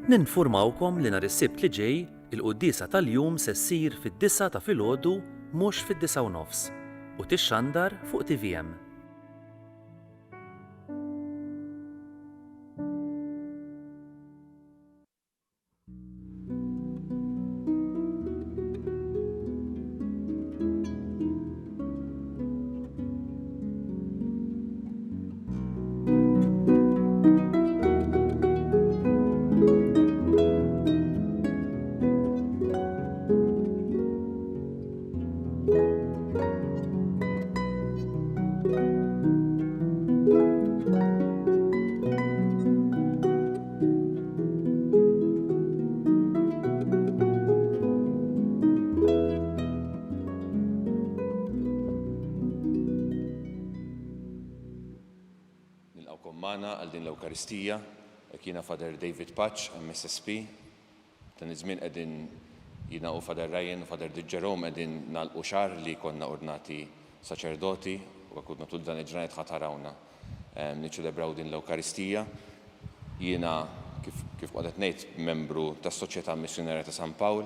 Ninfurmawkom li nhar is-Sibt li ġej il-quddiesa tal-jum se ssir fid-9 ta' filgħodu mhux fid-9:30 u tixxandar fuq TVM. Nilqawkom magħna għal din l-Ewkaristija, jiena Father David Patch, MSSP. Dan iż-żmien qegħdin jiena u Father Ryan u Father Jerome qegħdin nagħlqu xahar li konna ordnati saċerdoti u għakudna tul dan il-ġranet ħatarawna niċċelebraw din l-Ewkaristija. Jiena kif qadet ngħid membru tas-Soċjetà Missjonarja ta' San Pawl,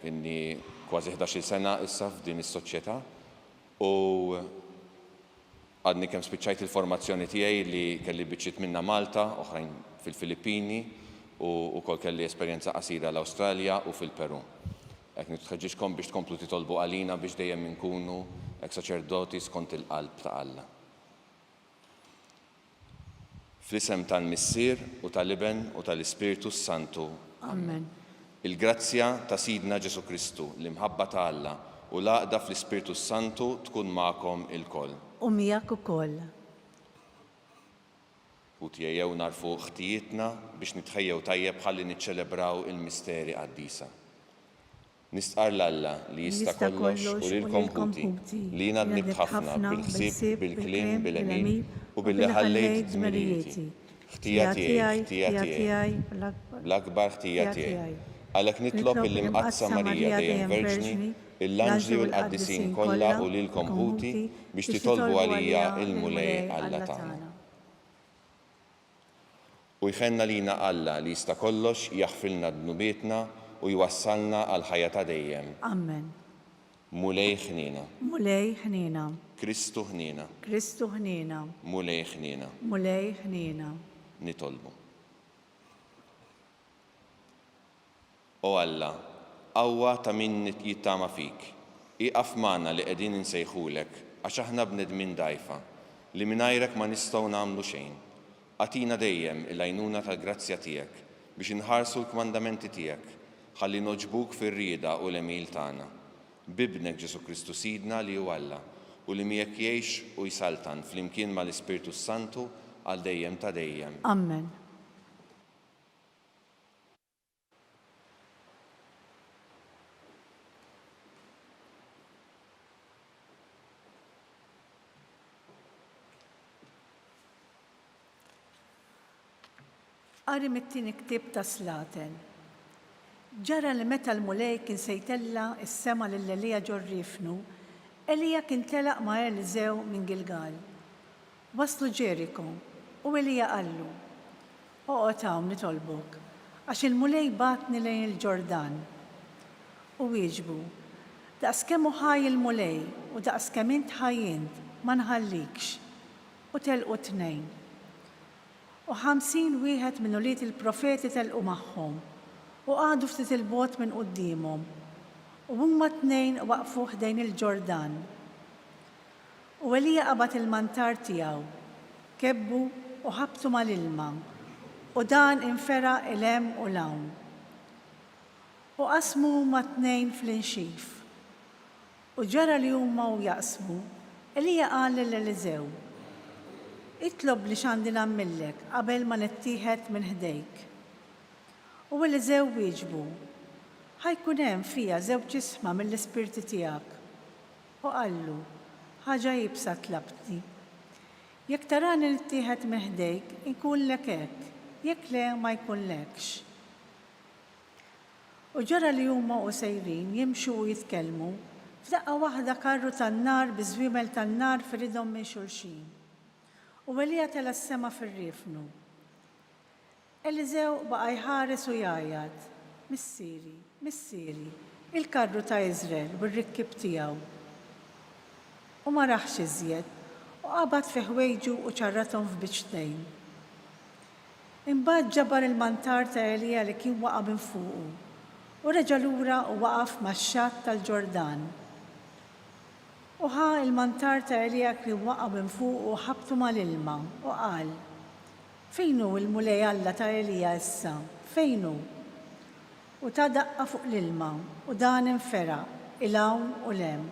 inni kważi 11-il sena issa f'din is-soċjetà u għadni kemm spiċċajt il-formazzjoni tiegħi li kelli biċċiet minnha Malta, oħrajn fil-Filippini u wkoll kelli esperjenza qasira l-Awstralja u fil-Peru. Hekk nitħeġġixkom biex tkomplu titolbu għalina biex dejjem inkunu hekk saċerdoti skont il-qalb ta' Alla. Fl-isem tal-Missier u tal-Iben u tal-Ispiritu Santu. Amen. Il-grazzja ta' Sidna Ġesu Kristu, l-imħabba ta' Alla u l-għaqda fl-Ispiritu Santu tkun magħkom ilkoll. U miegħek ukoll. U tjejjew narfu ħtijietna biex nitħejjew tajjeb ħalli niċċelebraw il-misteri qaddisa. Nistqar l-Alla li jista' kollox u lilkom ħuti li jiena dnib ħafna bil-ħsieb, bil-kliem, bil-għenin u billi ħallejt żmirijieti. Ħtija tiegħi, l-akbar ħtija tiegħi. Għalhekk nitlob il-imqazza Marija dejjem Verġni, il-anġli u l-qaddisin kollha u lilkom ħuti biex titolbu għalija il-mulej Alla tagħna. U jħenna lina Alla li jista' kollox jaħfilna dnubietna u jwassalna għal ħajja ta' dejjem. Amen. Mulej ħnina. Mulej ħnina. Kristu ħnina. Kristu ħnina. Mulej ħnina. Mulej ħnina. Nitolbu. O Alla, qawwa ta' min jittama fik. Iqaf magħna li qegħdin insejħulek għax aħna bnedmin dgħajfa li mingħajrek ma nistgħu nagħmlu xejn. Għatina dejjem il-għajnuna tal-grazzja tiegħek biex inħarsu l-kmandamenti tiegħek ħalli noġbuk fir-rieda u l-emil tagħna. Bibnek Ġesu Kristu Sidna li hu Alla u li miegħek jgħix u jsaltan flimkien mal-Ispiritu Santu għal dejjem ta' dejjem. Amen. Qari mit-tieni ktieb ta' Slaten. Ġara li meta l-mulej kien se jtella s-sema lil Elija ġorrifnu, Elija kien telaq ma' Eliżew minn Gilgal. Waslu Ġeriko u Elija qallu: Oqgħod hawn nitolbok, għax il-mulej batni lejn il-Ġordan. U wieġbu: daqskemm hu ħaj il-mulej u daqskemm int ħajjint ma nħallikx. U telqu tnejn. U 50 wieħed minn ulied il-profeti telqu magħhom u qagħdu ftit il-bogħod minn qudiemhom. U huma tnejn waqfu ħdejn il-Ġordan. U Elija qabad il-mantar tiegħu, kebbu u ħabtu mal-ilma, u dan infera il-hemm u l-hawn. U qasmu huma tnejn fl-inxif. U ġara li huma u jaqsmu, Elija qal lil-Eliżew: Itlob li x'għandi nagħmillek qabel ma nittieħed minn ħdejk. U Eliżew wieġbu: ħajkun hemm fiha żewġ isma' mill-ispirti tiegħek. U qallu: ħaġa jibsa tlabtni. Jekk tarani nittieħed minn ħdejk, inkun lek hekk, jekk le ma jkunlekx. U ġara li huma u sejrin jimxu u jitkellmu, f'daqqa waħda karru tan-nar bi żwiemel tan-nar firidhom minn xulxin. U Elija tela s-sema fir-riefnu. Eliżew baqa' jħares u jgħajjad. Missieri, missieri, il-karru ta' Iżrael u r-rikkib tiegħu. U ma raħx iżjed, u qabad fi ħwejġu u ċarrathom f'biċtejn. Imbagħad ġabar il-mantar ta' Elija li kien waqa' minn fuqu, u reġa' lura u waqaf max-xatt tal-Ġordan. U ħa il-mantar ta' Elija kien waqa' minn fuqu u ħabtu mal-ilma u qal: Fejn hu l-mulej Alla ta' Elija issa? Fejn hu? U ta' daqqa fuq l-ilma u dan inferaq il-hawn u lem,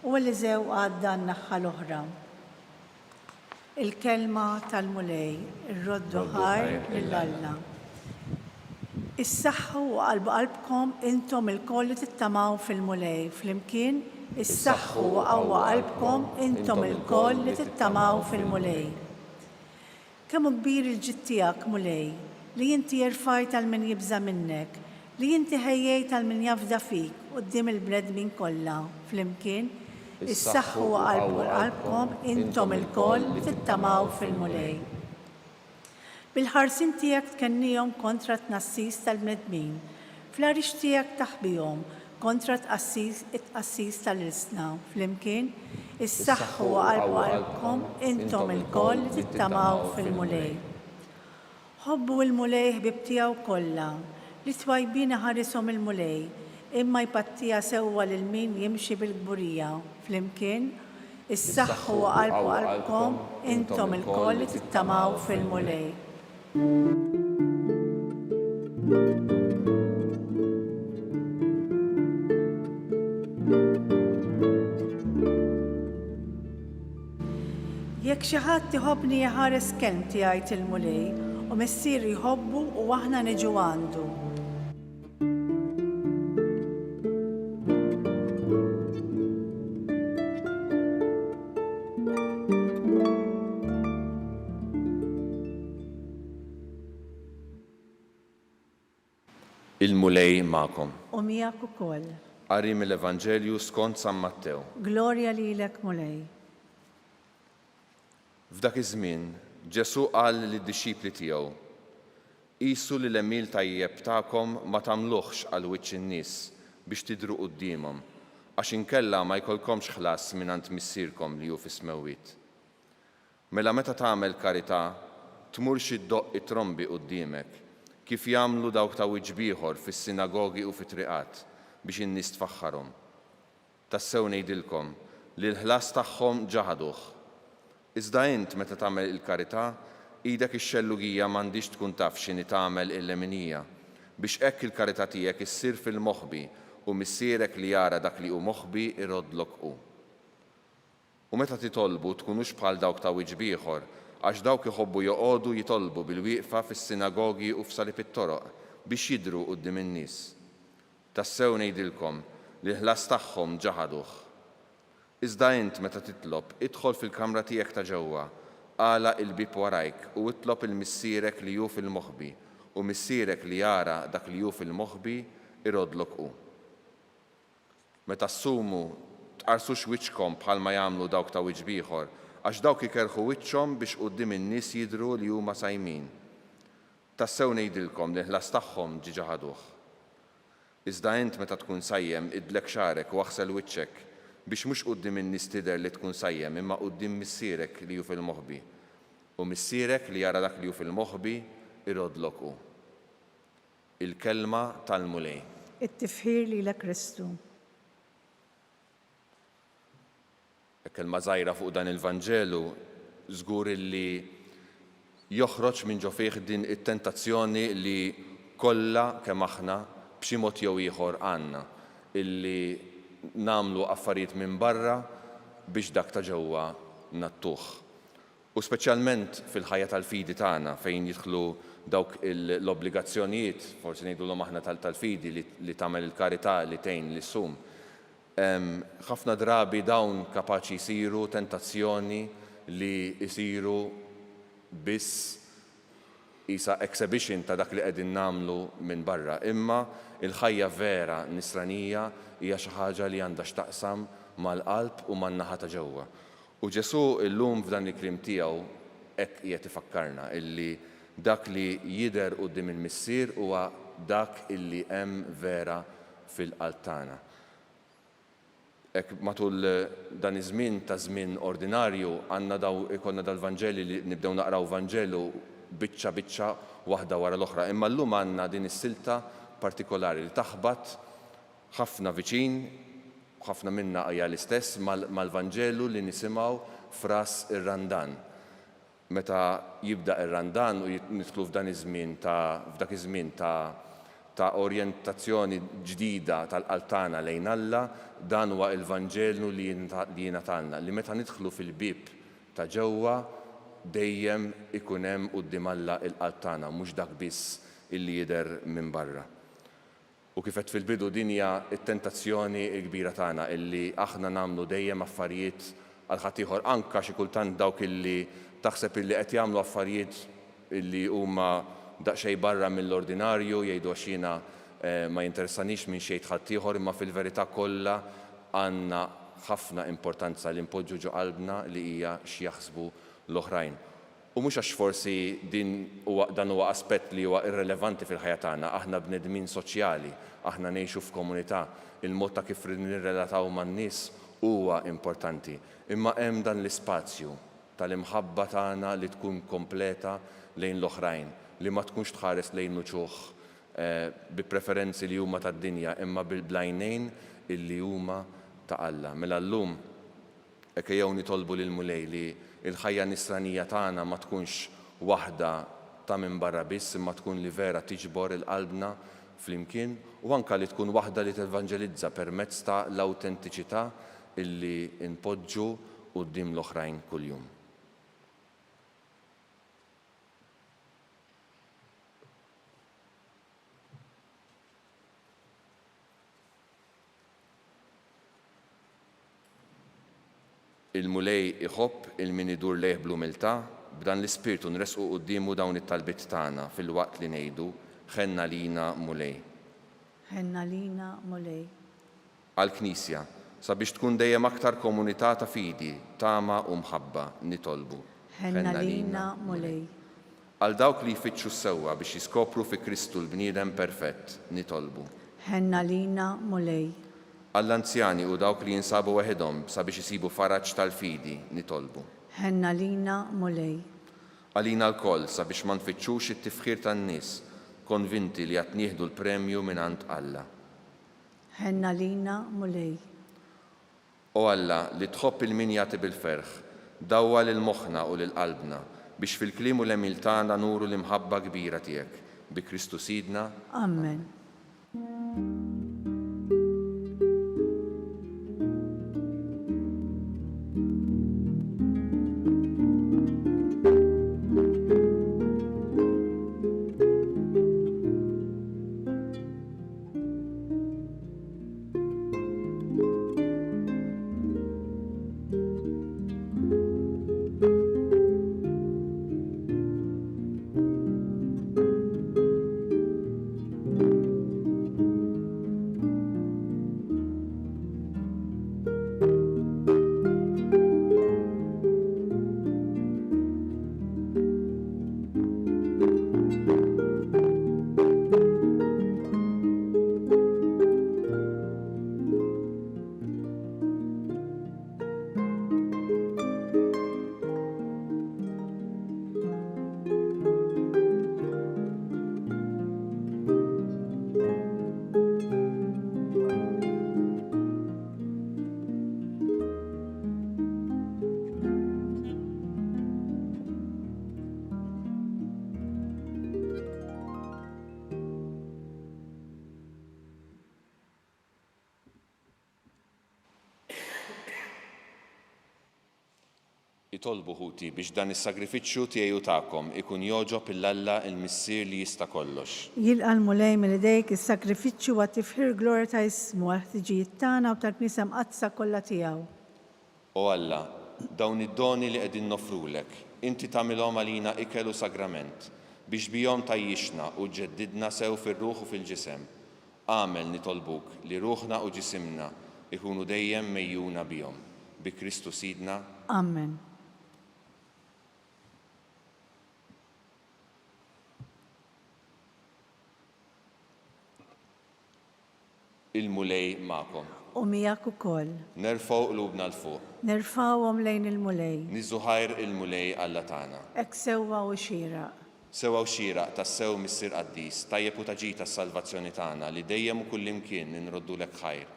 u Eliżew għadda n-naħa l-oħra. Il-kelma tal-mulej, ir-roddu ħajr lill-Alla. Issaħħu u qalbu qalbkom intom il-koll li tittamaw fil-mulej, flimkien issaħħu u qawwa qalbkom intom il-koll li tittamaw fil-mulej. Kemm kbir il-ġid tiegħek mulej, li inti jerfaj tal-min jibża minnek, li inti ħejjej tal-min jafda fik quddiem il-bnedmin kollha, flimkien issaħħu u qalbkom intom il-koll li tittamaw fil-mulej. Bil-ħarsin tiegħek tkennihom kontra tnassis tal-bnedmin, fl-għarix tiegħek taħbihom kontra it-tqassis tal-isna, flimkien issaħħu u qalbkom intom il-koll li tittamaw fil-mulej. Ħobbu il-mulej ħbib tiegħu kollha, li twajbina ħarisom il-mulej, imma jpattija sewwa lil min jimxi bil-gburija, flimkien issaħħu u qalbkom intom il-koll li tittamaw fil-mulej. Jekk xi ħadd iħobbni jaħares kelmti jgħid il-mulej u missier jħobbu u aħna niġu għandu. Il-mulej magħkom. U miegħek ukoll. Qari mill-Evanġelju skont San Mattew. Glorja lilek mulej. F'dak iż-żmien Ġesu qal lid-dixxipli tiegħu: Qisu li l-emil tajjeb tagħkom ma tagħmluhx għal wiċċ in-nies biex tidhru qudiemhom, għax inkella ma jkollkomx ħlas mingħand missierkom li hu fis-smewwiet. Mela meta tagħmel karità, tmurx iddoqq it-trombi quddiemek, kif jagħmlu dawk ta' wiġġ ieħor fis-sinagogi u fit-triqat biex in-nies tfaħħarhom. Tassew ngħidilkom li l-ħlas tagħhom ġaħaduh. Iżda int meta tagħmel il-karità, idek ix-xellugija m'għandix tkun taf x'inhi tagħmel il-leminija, biex hekk il-karità tiegħek issir fil-moħħbi u missierek li jara dak li hu moħħbi irodlok hu. U meta titolbu tkunux bħal dawk ta' wiġġ ieħor, għax dawk iħobbu joqogħdu jitolbu bil-wieqfa fis-sinagogi u f'salib it-toroq biex jidhru quddiem in-nies. Tassew ngħidilkom li l-ħlas tagħhom ġaħaduh. Iżda int meta titlob, idħol fil-kamra tiegħek ta' ġewwa, agħlaq il-bieb warajk u itlob il-missierek li hu fil-moħħbi u missierek li jara dak li hu fil-moħħbi irodlok hu. Meta ssumu tqarsux wiċċkom bħalma jagħmlu dawk ta' wiġġ ieħor, għax dawk ikerħu wiċċhom biex quddiem in-nies jidhru li huma sajmin. Tassew ngħidilkom li l-ħlas tagħhom ġi ġaħaduh. Iżda int meta tkun sajjem idlek xarek u aħsel wiċċek biex mhux quddiem in-nies tidher li tkun sajjem imma quddiem missierek li hu fil-moħħbi. U missierek li jara dak li hu fil-moħħbi irodlok hu. Il-kelma tal-mulej. It-tifħir lilek Kristu. Kelma żgħira fuq dan il-Vanġelu żgur illi joħroġ minn ġo fih din it-tentazzjoni li kollha kemm aħna b'xi mod jew ieħor għandna illi nagħmlu affarijiet minn barra biex dak ta' ġewwa nattuh. U speċjalment fil-ħajja tal-fidi tagħna fejn jidħlu dawk l-obbligazzjonijiet, forsi ngħidulhom aħna tal-fidi li tagħmel il-karità li tgħin li ssum. Ħafna drabi dawn kapaċi jsiru tentazzjoni li jsiru biss isa exhibition ta' dak li qegħdin nagħmlu minn barra. Imma il-ħajja vera nisranija hija xi ħaġa li għandha x'taqsam mal-qalb u man-naħa ta' ġewwa. U Ġesu llum f'dan il-kliem tiegħu hekk qiegħed ifakkarna illi dak li jidher quddiem il-missier huwa dak illi hemm vera fil-qalb tagħna. Matul dan iż-żmien ta' żmien ordinarju għandna ikollna dal-Vanġeli li nibdew naqraw Vanġelu biċċa waħda wara l-oħra, imma llum għandna din is-silta partikolari li taħbad ħafna viċin, ħafna minna hija l-istess mal-Vanġelu li nisimgħu f'ras ir-Randan. Meta jibda ir-Randan u nidħlu f'dak iż-żmien ta' orjentazzjoni ġdida tal-qalb tagħna lejn Alla, dan huwa l-Vanġelu li jingħatalna li meta nidħlu fil-bib ta' ġewwa dejjem ikun hemm quddiem Alla l-qalb tagħna, mhux dak biss illi jidher minn barra. U kif qed fil-bidu din hija t-tentazzjoni kbira tagħna illi aħna nagħmlu dejjem affarijiet għal ħadd ieħor, anke xi kultant dawk illi taħseb illi qed jagħmlu affarijiet illi huma daqsxejn barra mill-ordinarju, jgħidu għax jiena ma jinteressanix minn xejn ħadd ieħor, imma fil-verità kollha għandna ħafna importanza li npoġġu ġo qalbna li hija x'jaħsbu l-oħrajn. U mhux għax forsi dan huwa aspett li huwa irrelevanti fil-ħajja tagħna, aħna bnedmin soċjali, aħna ngħixu f'komunità, il-mod ta' kif nirrelataw man-nies huwa importanti. Imma hemm dan l-ispazju tal-imħabba tagħna li tkun kompleta lejn l-oħrajn, li ma tkunx tħares lejn nuċuħ bi preferenzi li huma tad-dinja, imma bil-blajnejn illi huma ta' Alla. Mela llum jew nitolbu lil Mulej li l-ħajja nisranija tagħna ma tkunx waħda ta' minn barra biss, imma tkun li vera tiġbor il-qalbna flimkien u anke li tkun waħda li tevanġelizza permezz ta' l-awtentiċità illi npoġġu quddiem l-oħrajn kuljum. Il-Mulej iħobb il-min idur lejh bl-umiltà, b'dan l-ispirtu nresqu quddiemu dawn it-talbiet tagħna fil-waqt li ngħidu ħenna lina Mulej. Ħenna lina Mulej. Għall-Knisja sabiex tkun dejjem aktar komunità ta' fidi, tama u mħabba nitolbu. Ħenna lina Mulej. Għal dawk li jfittxu sewwa biex jiskopru fi Kristu l-bniedem perfett nitolbu. Ħenna lina Mulej. Għall-anzjani u dawk li jinsabu waħedhom sabiex isibu faraġġ tal-fidi nitolbu. Ħenna lina Mulej. Għalina l-koll sabiex ma nfittxux it-tifħir tan-nies, konvinti li qed nieħdu l-premju mingħand Alla. Ħenna lina Mulej. O Alla li tħobb il-min jagħti bil-ferħ, dawwa lil moħħna u lil qalbna biex fil-kliem u l-emil tagħna nuru l-imħabba kbira tiegħek. Bi Kristu Sidna. Amen. Itolbu ħuti biex dan is-sagrifiċċju tiegħi u tagħkom ikun joġob il-Alla il-missier li jista' kollox. Jilqa' l-Mulej mill-idejk is-sagrifiċċju wa tifħir glorja ta' ismu għal-ħtiġijiet tagħna u tal-Knisja mqaddsa kollha tiegħu. O Alla, dawn id-doni li qegħdin nofrulek, inti tagħmilhom għalina ikel u sagrament biex bihom tajjixna u ġeddidna sew fir-ruħ u fil-ġisem. Għamel nitolbuk li ruħna u ġisimna ikunu dejjem mejjuna bihom. Bi Kristu Sidna. Amen. il-mulej ma'kom. U miegħek ukoll. Nerfgħu qlubna l-fuq. Nerfawhom lejn il-mulej. Niżu ħajr il-mulej Alla tagħna. Hekk sewwa u xieraq. Sewa u xieraq tas-sew missier qaddis, tajjeb u taġi tas-salvazzjoni tagħna li dejjem u kullimkien ninroddulek ħajr.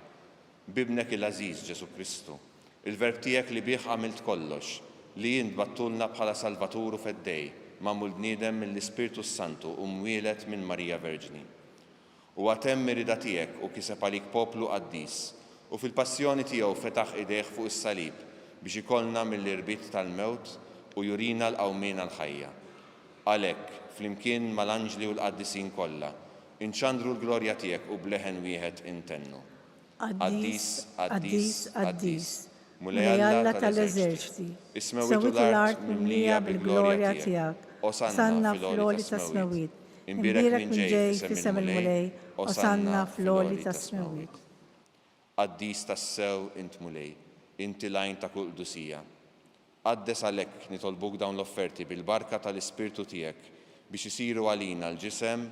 Bibnek il-Aziz Ġesu Kristu, il-verb tiegħek li bih għamilt kollox, li jien battulna bħala Salvaturu feddej, magħmul bniedem mill-Ispirtu Santu u mwielet minn Marija Verġni. U għatem mirida tiegħek u kiseb għalik poplu qaddis, u fil-passjoni tiegħu fetaħ idejh fuq is-salib biex ikollna mill-irbit tal-mewt u jurina l-qawmien għall-ħajja. Għalhekk, flimkien mal-anġli u l-qaddisin kollha, inċandru l-glorja tiegħek u bleħen wieħed intennu. Qaddis, qaddis, qaddis, mulej Alla tal-eżerċiti, ismewit l-art mimlija bil-glorja tiegħek, osanna fl-oli tas-smewit, imbierek minn ġej fisem il-mulej, osanna fl-oli tas-smewit. Qaddis tas-sew int mulej, inti lajn ta' kull qdusija. Qaddes għalhekk nitolbuk dawn l-offerti bil-barka tal-Ispirtu tiegħek biex isiru għalina l-ġisem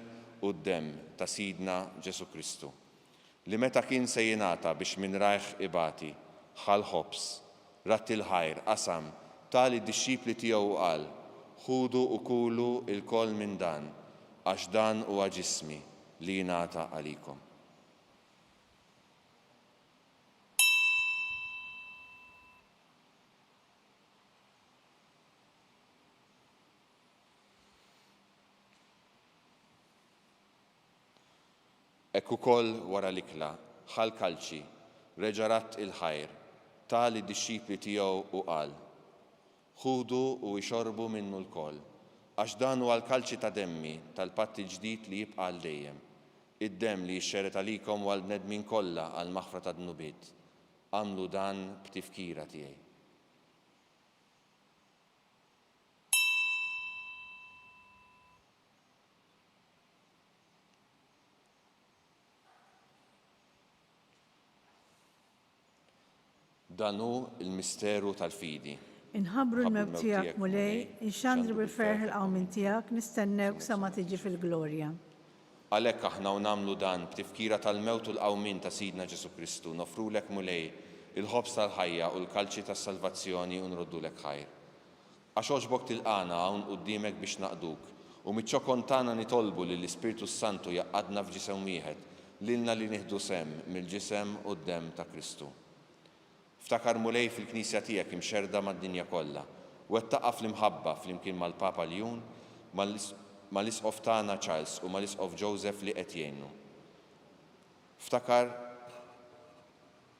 u d-demm ta' Sidna Ġesu Kristu, li meta kien se jingħata biex minn rajħ ibati, ħal ħobs, ratti l-ħajr, qasam, tali d-dixxipli tiegħu qal, ħudu u kulu il-koll minn dan, għax dan huwa ġismi li jingħata għalikom. Ekk ukoll wara l-ikla, ħal kalċi, reġarat il-ħajr, tali d-dixxipli tiegħu u qal, ħudu u jxorbu minnu l-koll, għax dan huwa l-kalċi ta' demmi tal-patti ġdid li jibqa' għal dejjem. Id-demm li jxxerret għalikom għal nedmin kollha għal maħfra ta' dnubiet. Għamlu dan b'tifkira tiegħi. Danu il-misteru tal-fidi. Inħabbru l-mewt tiegħek mulej, inxandru bil-ferħ il-qawmin tiegħek, nistennewk sa ma tiġi fil-glorja. Għalhekk aħna u nagħmlu dan b'tifkira tal-mewt u l-qawmin ta' Sidna Ġesu Kristu, nofrulek mulej il-ħobs tal-ħajja u l-kalċi tas-salvazzjoni u nroddulek ħajr. Għax oġbok tilqana hawn quddiemek biex naqduk, u miċ-ċokon tagħna nitolbu li l-Ispirtu Santu jaqgħadna f'ġisem wieħed lilna li nieħdu sem mill-ġisem u d-demm ta' Kristu. Ftakar mulej fil-Knisja tiegħek imxerda mad-dinja kollha, u qed taqaf l-imħabba flimkien mal-Papa Ljun, mal-Isqof tagħna Charles u mal-Isqof Joseph li qed jgħinnu. Ftakar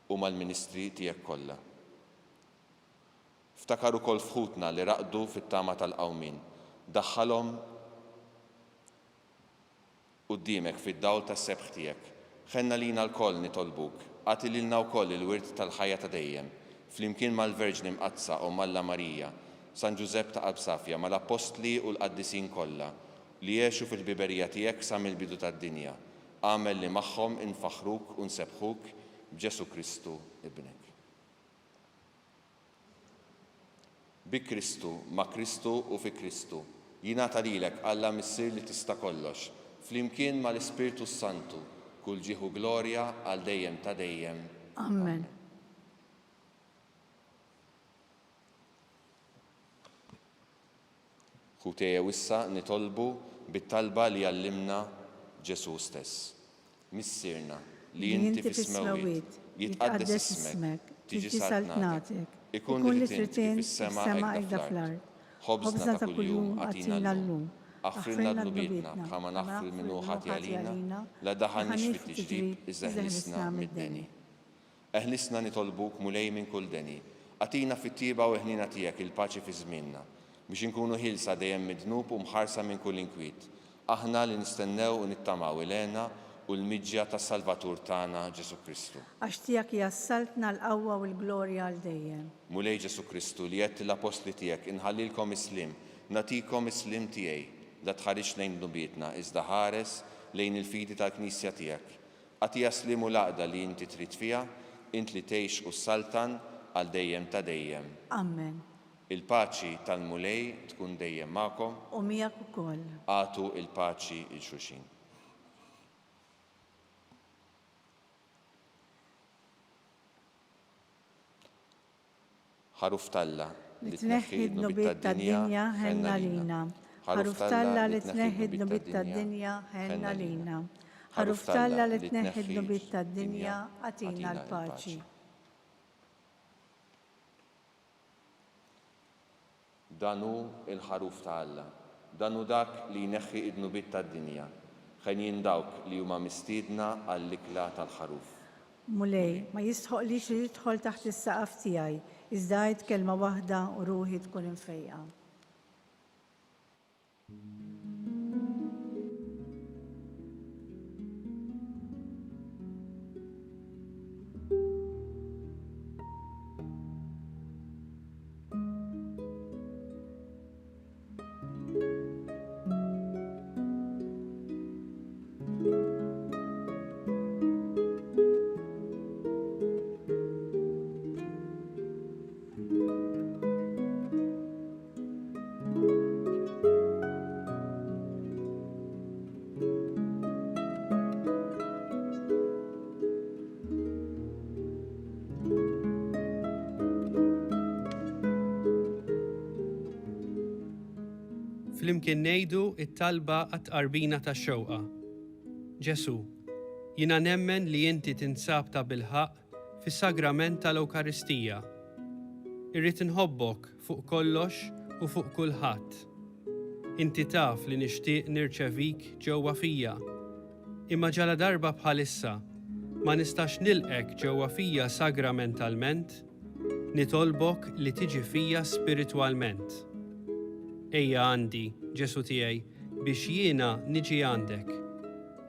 u mal-ministri tiegħek kollha. Ftakar ukoll fħutna li raqdu fit-tama tal-qawmin, daħħalhom quddiemek fid-dawl tas-sebħ tiegħek. Ħenna lina l-koll nitolbuk, għati lilna wkoll il-wirt tal-ħajja ta' dejjem, flimkien mal-Verġni Mqazza u Malla Marija, San Ġusepp ta' Qalbsafja, mal-Apostli u l-Qaddisin kollha, li jgħixu fil-biberija tiegħek sa mill-bidu tad-dinja. Għamel li magħhom infaħruk u nsebħuk b'Ġesu Kristu ibnek. Bi Kristu, ma' Kristu u fi Kristu, jingħata lilek Alla missier li tista' kollox, flimkien mal-Ispirtu Santu, kull ġieħu glorja għal dejjem ta' dejjem. Amen. Ħutejja issa nitolbu bit-talba li għallimna Ġesu stess. Missierna li inti fis-smewit, jitqaddes ismek, tiġi saltnatek, ikun li trid inti fis-sema qiegħda fl-art. Ħobżna ta' kuljum għatina llum. Aħfrilna dnubietna bħalma naħfru minnu ħati għalina, la daħalniex fit-tiġrib iżda ħlisna mid-deni. Eħlisna nitolbuk mulej minn kull deni, għatina fit-tieba u ħnina tiegħek il-paċi fi żmienna, biex inkunu ħilsa dejjem mid-dnub u mħarsa minn kull inkwiet. Aħna li nistennew u nittamaw ilena u l-miġġja tas-Salvatur tagħna Ġesu Kristu. Għax tiegħek jassaltna l-qawwa u l-glorja għal dejjem. Mulej Ġesu Kristu li qed l-apostli tiegħek inħallilkom islim, natikom islim tiegħi. La tħarix lejn dnubietna, iżda ħares lejn il-fidi tal-Knisja tiegħek. Għatija slimu laqda li inti trid fiha, int li tgħix u s-saltan għal dejjem ta' dejjem. Amen. Il-paċi tal-mulej tkun dejjem magħkom. U miegħek ukoll. Għatu il-paċi il-xulxin. ħaruf Talla li tneħħi d-nubiet tad-dinja ħenna lina. ħaruf Talla li tneħħi d-nubiet tad-dinja ħenna lina. ħaruf Talla li tneħħi d-nubiet tad-dinja għatina l-paċi. Danu il-ħaruf ta' Alla, danu dak li jneħħi id-nubiet tad-dinja, ħenjin dawk li huma mistiedna għall-ikla tal-ħaruf. Mulej, ma jistħoqlix li jidħol taħt is-saqaf tiegħi, iżda għid kelma waħda u ruħi tkun infejqa. Flimkien ngħidu it-talba għat-qarbina tax-xewqa. Ġesu, jiena nemmen li inti tinsab ta' bilħaq fis-sagrament tal-Ewkaristija. Irrid inħobbok fuq kollox u fuq kulħadd. Inti taf li nixtieq nirċevik ġewwa fija. Imma ġala darba bħalissa ma nistax nilqek ġewwa fija sagramentalment, nitolbok li tiġi fija spiritwalment. Ejja għandi, Ġesu tiegħi, biex jiena niġi għandek.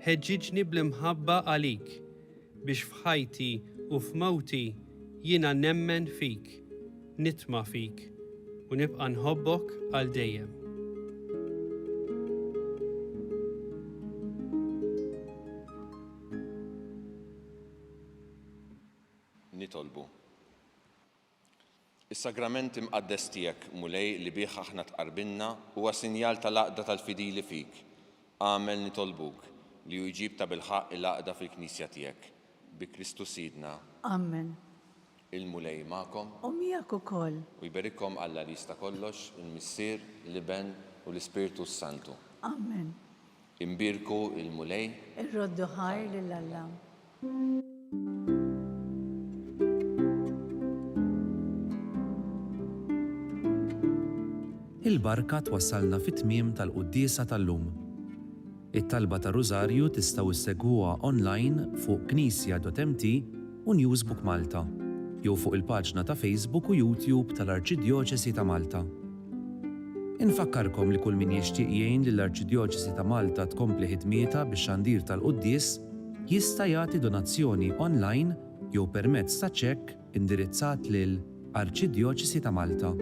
Ħeġġiġni bl-imħabba għalik, biex f'ħajti u f'mawti jiena nemmen fik, nitma' fik, u nibqa' nħobbok għal dejjem. Nitolbu. Is-sagrament imqaddes tiegħek mulej li bih aħna tqarbilna huwa sinjal tal-għaqda tal-fidili fik. Għamel nitolbuk li jġib ta' bilħaq il-għaqda fil-Knisja tiegħek. Bi Kristu Sidna. Amen. Il-mulej magħkom. U miegħek ukoll. U jberikkom Alla li jista' kollox, il-Missier, l-Iben u l-Ispiritu Santu. Amen. Imbirku il-mulej. Irroddu ħajr lill-Alla. Il-barka twassalna fit-tmiem tal-quddiesa tal-lum. It-talba ta' Rużarju tistgħu issegwuha online fuq knisja.mt u Newsbook Malta, jew fuq il-paġna ta' Facebook u YouTube tal-Arċidjoċesi ta' Malta. Infakkarkom li kull min jixtieq jgħin lill-Arċidjoċesi ta' Malta tkompli ħidmietha bix-xandir tal-quddies jista' jagħti donazzjoni online jew permezz ta' ċekk indirizzat lil Arċidjoċesi ta' Malta.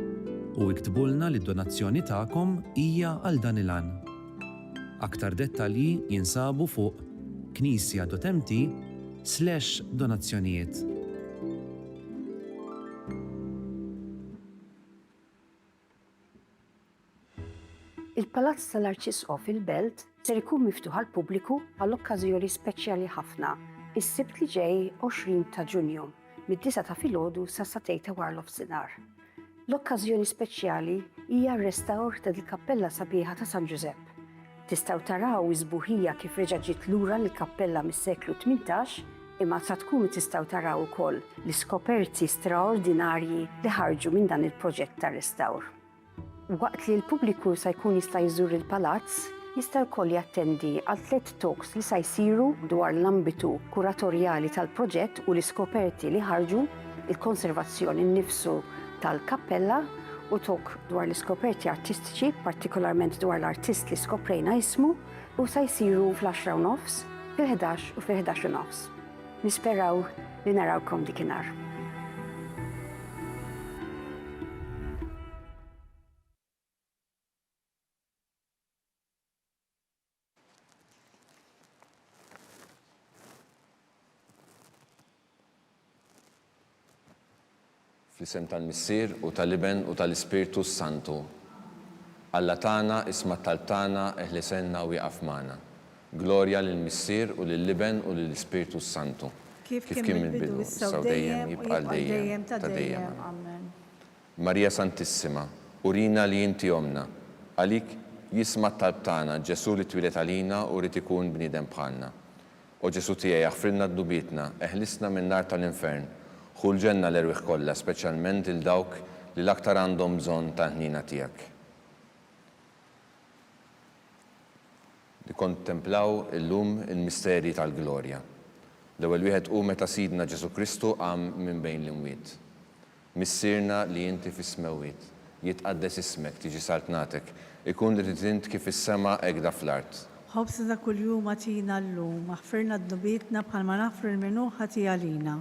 U iktbulna li d-donazzjoni tagħkom hija għal dan il-għan. Aktar dettalji jinsabu fuq knisja.mt/donazzjonijiet. Il-Palazz tal-Arċisqof il-Belt ser ikun miftuħ għal pubbliku għal okkażjoni speċjali ħafna, is-Sibt li ġej 20 ta' Ġunju, mid-9 ta' filgħodu sa satejn ta' wara l-ofsinhar. L-okkażjoni speċjali hija r-restawr tal-Kappella Sabiħa ta' San Giuseppe. Tistgħu taraw iż-sbuħija kif reġa' ġiet lura l-kappella mis-seklu 18, imma sa tkunu tistgħu taraw ukoll l-iskoperti straordinarji li ħarġu minn dan il-proġett ta' restawr. Waqt li l-pubbliku sa jkun jista' jżur il-palazz, jista' wkoll jattendi għal 3 talks li sa jsiru dwar l-ambitu kuratorjali tal-proġett u l-iskoperti li ħarġu, il-konservazzjoni nnifsu tal-kappella u talk dwar l-iskoperti artistiċi, partikolarment dwar l-artist li skoprejna ismu, u sa jsiru fl-10:30, fil-11 u fil-11:30. Nisperaw li narawkom dikinhar. Fl-isem tal-Missier u tal-Iben u tal-Ispiritu Santu. Alla tagħna isma' tal-tana eħlisenna u jaqaf magħna. Glorja lill-Missier u lill-Iben u lill-Ispiritu Santu. Kif kien mill-bidu issa dejjem jibqa' dejjem ta' dejjem. Amen. Marija Santissima, urina li inti omna, għalik jisma t-talb tagħna Ġesu li twilet għalina u rrid ikun bniedem bħalna. O Ġesu tiegħi aħfrilna d-dubitna, eħlisna minn nar tal-infern, ħul ġenna l-erwieħ kollha, speċjalment il dawk li l-aktar għandhom bżonn ta' ħnina tiegħek. Nikkontemplaw illum il-misteri tal-glorja. L-ewwel wieħed hu meta Sidna Ġesu Kristu qam minn bejn l-imwiet. Missirna li inti fis-smewwiet, jitqaddes ismek, tiġi saltnatek, ikun li int kif is-sema hekk fl-art. ħobsna ta' kuljum għatina llum, aħfirna d-dubitna bħalma naħfru l-minuħa tiegħalina,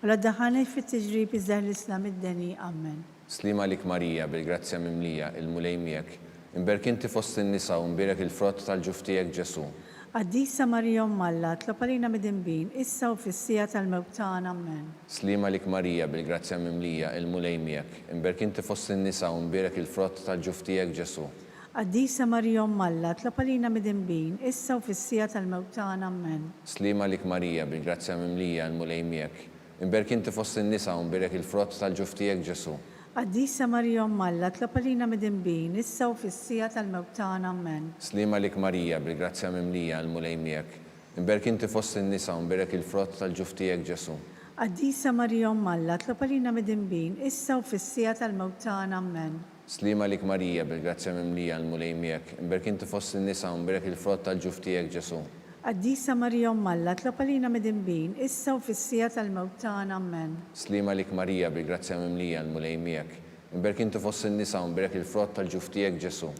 u la ddaħħalni fit-tiġrib iżdeħlisna mid-deni. Amen. Slima lik Marija, bil-grazzja mimlija, il-mulej miegħek, imberk inti fost in-nisa u mbirek il-frott tal-ġuf tiegħek Ġesu. Qaddisa Marija Alla, tlopalina mid-imbin, issa u fis-sija tal-mewt tagħna. Amen. Slima lik Marija, bil-grazzja mimlija, il-mulej miegħek, imberk inti fost in-nisa u mbirek il-frott tal-ġuf tiegħek Ġesu. Qaddisa Marija Alla, tlopalina mid-imbin, issa u fis-sija tal-mewt tagħna. Amen. Slima lik Marija, bil-grazzja mimlija, il-mulej miegħek, imberk inti fost in-nisa u mbirek il-frott tal-ġuf tiegħek Ġesu. Qaddisa Marija Alla, tlopalina mid-imbin, issa u fis-sija tal-mewt tagħna. Amen. Slima lik Marija, bil-grazzja mimlija, il-mulej miegħek, imberk inti fost in-nisa u mbirek il-frott tal-ġuf tiegħek Ġesu. Qaddisa Marija Alla, tlopalina mid-imbin, issa u fis-sija tal-mewt tagħna. Amen. Slima lik Marija, bil-grazzja mimlija, il-mulej miegħek, imberk inti fost in-nisa u mbirek il-frott tal-ġuf tiegħek Ġesu. Qaddisa Marija Alla, tlopalina mid-imbin, issa u fis-sija tal-mewt tagħna. Amen. Slima lik Marija, bil-grazzja mimlija, il-mulej miegħek, imberk inti fost in-nisa u mbirek il-frott tal-ġuf tiegħek Ġesu.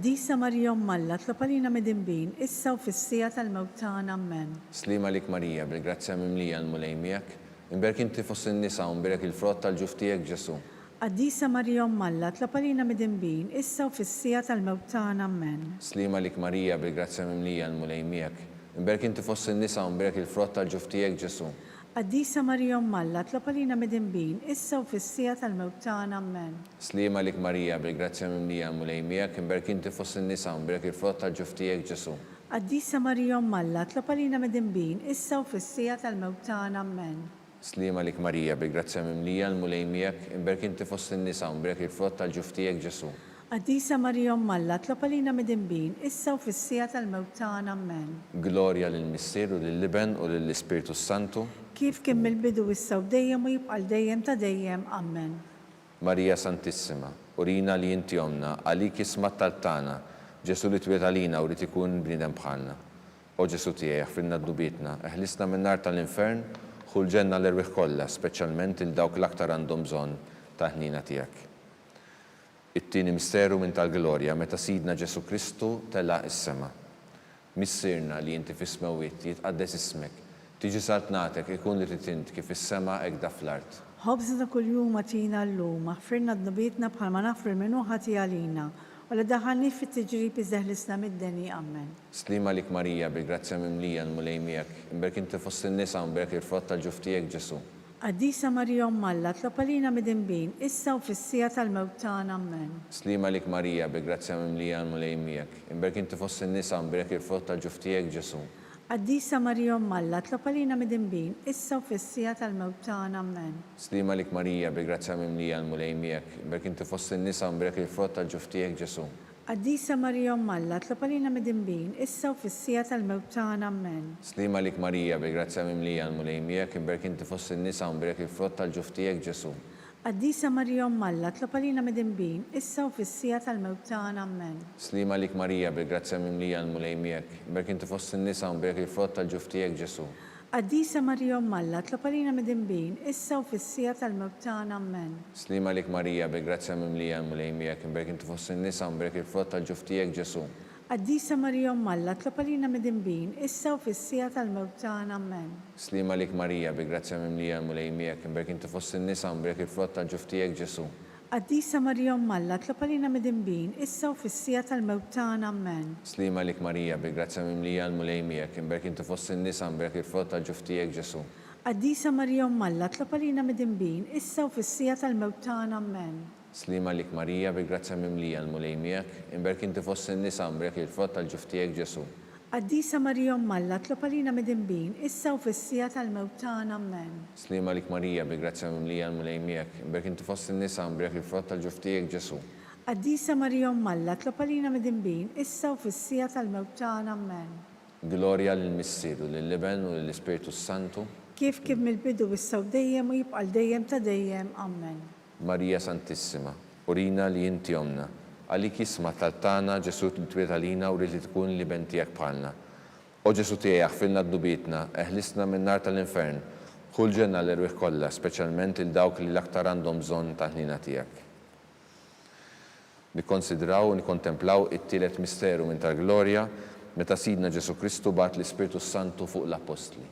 Qaddisa Marija Alla, tlopalina mid-imbin, issa u fis-sija tal-mewt tagħna. Amen. Slima lik Marija, bil-grazzja mimlija, il-mulej miegħek, imberk inti fost in-nisa u mbirek il-frott tal-ġuf tiegħek Ġesu. Qaddisa Marija Alla, tlopalina mid-imbin, issa u fis-sija tal-mewt tagħna. Amen. Slima lik Marija, bil-grazzja mimlija, il-mulej miegħek, imberk inti fost in-nisa u mbirek il-frott tal-ġuf tiegħek Ġesu. Qaddisa Marija Alla, tlopalina mid-imbin, issa u fis-sija tal-mewt tagħna. Amen. Slima lik Marija, bil-grazzja mimlija, il-mulej miegħek, imberk inti fost in-nisa u mbirek il-frott tal-ġuf tiegħek Ġesu. Qaddisa Marija Alla, tlopalina mid-imbin, issa u fis-sija tal-mewt tagħna. Amen. Slima lik Marija, bil-grazzja mimlija, il-mulej miegħek, imberk inti fost in-nisa u mbirek il-frott tal-ġuf tiegħek Ġesu. Qaddisa Marija Alla, tlopalina mid-imbin, issa u fis-sija tal-mewt tagħna. Amen. Glorja lill-Misteru, lill-Liben u lill-Ispiritu Santu. Kif kien mill-bidu issa u dejjem u jibqal dejjem ta' dejjem. Amen. Marija Santissima, urina li inti omna, għalik jismat tal-tana, Ġesu li twiet għalina u li tikun bniedem bħalna. O Ġesu tiegħi, aħfrilna d-dubitna, eħlisna minn nar tal-infern, ħul ġenna l-erwieħ kollha, speċjalment il dawk l-aktar għandhom bżonn ta' ħnina tiegħek. It-tieni misteru minn tal-glorja meta Sidna Ġesu Kristu telaq is-sema. Missirna li inti fis-smewwiet, jitqaddes ismek, tiġi saltnatek ikun li int kif is-sema hekk fl-art. Ħobżna ta' kuljum għatina llum, aħfirna d-dubitna bħalma naħfru l-minuħa tiegħalina, u la daħalni fit-tiġrib iżdeħlisna mid-deni. Amen. Slima lik Marija, bil-grazzja mimlija, il-mulej miegħek, imberk inti fost in-nisa u mbirek il-frott tal-ġuf tiegħek Ġesu. Qaddisa Marija Alla, tlopalina mid-imbin, issa u fis-sija tal-mewt tagħna. Amen. Slima lik Marija, bil-grazzja mimlija, il-mulej miegħek, imberk inti fost in-nisa u mbirek il-frott tal-ġuf tiegħek Ġesu. Qaddisa Marija Alla, tlopalina mid-imbin, issa u fis-sija tal-mewt tagħna. Amen. Slima lik Marija, bil-grazzja mimlija, il-mulej miegħek, imberk inti fost in-nisa u mbirek il-frott tal-ġuf tiegħek Ġesu. Qaddisa Marija Alla, tlopalina mid-imbin, issa u fis-sija tal-mewt tagħna. Amen. Slima lik Marija, bil-grazzja mimlija, il-mulej miegħek, imberk inti fost in-nisa u mbirek il-frott tal-ġuf tiegħek Ġesu. Qaddisa Marija Alla, tlopalina mid-imbin, issa u fis-sija tal-mewt tagħna. Amen. Slima lik Marija, bil-grazzja mimlija, il-mulej miegħek, imberk inti fost in-nisa u mbirek il-frott tal-ġuf tiegħek Ġesu. Qaddisa Marija Alla, tlopalina mid-imbin, issa u fis-sija tal-mewt tagħna. Amen. Slima lik Marija, bil-grazzja mimlija, il-mulej miegħek, imberk inti fost in-nisa u mbirek il-frott tal-ġuf tiegħek Ġesu. Qaddisa Marija Alla, tlopalina mid-imbin, issa u fis-sija tal-mewt tagħna. Amen. Slima lik Marija, bil-grazzja mimlija, il-mulej miegħek, imberk inti fost in-nisa u mbirek il-frott tal-ġuf tiegħek Ġesu. Qaddisa Marija Alla, tlopalina mid-imbin, issa u fis-sija tal-mewt tagħna. Amen. Slima lik Marija, bil-grazzja mimlija, il-mulej miegħek, imberk inti fost in-nisa u mbirek il-frott tal-ġuf tiegħek Ġesu. Qaddisa Marija Alla, tlopalina mid-imbin, issa u fis-sija tal-mewt tagħna. Amen. Slima lik Marija, bil-grazzja mimlija, il-mulej miegħek, imberk inti fost in-nisa u mbirek il-frott tal-ġuf tiegħek Ġesu. Qaddisa Marija Malla, tlob għalina midinbin, issa u fissija tal-mewt tagħna, amen. Slima lik Marija, bi grazzja mimlija l-mulej miegħek, imbek inti fost in-nisa mbrek il-frott tal-ġuf tiegħek Ġesu. Qaddisa Marija Malla, tlob għalina midinbin, issa u fissija tal-mewt tagħna, amen. Gloria lill-Missieru, lill-Liben u lill-Ispiritu Santu. Kif mill-bidu issa u dejjem u jibqa' dejjem ta' dejjem, amen. Marija Santissima, urina li inti omna, għalik jisma tal-tana Ġesu t-twiet għalina u li tkun li bentijak bħalna. O Ġesu tiegħek filna d-dubitna, eħlisna minn nar tal-infern, ħulġenna l-erwieħ kollha, speċjalment il-dawk li l-aktar għandhom bżonn tal-ħnina tiegħek. Nikkonsidraw u nikkontemplaw it-tielet misteru minn tal-glorja meta Sidna Ġesu Kristu bat l-Ispiritu Santu fuq l-Apostli.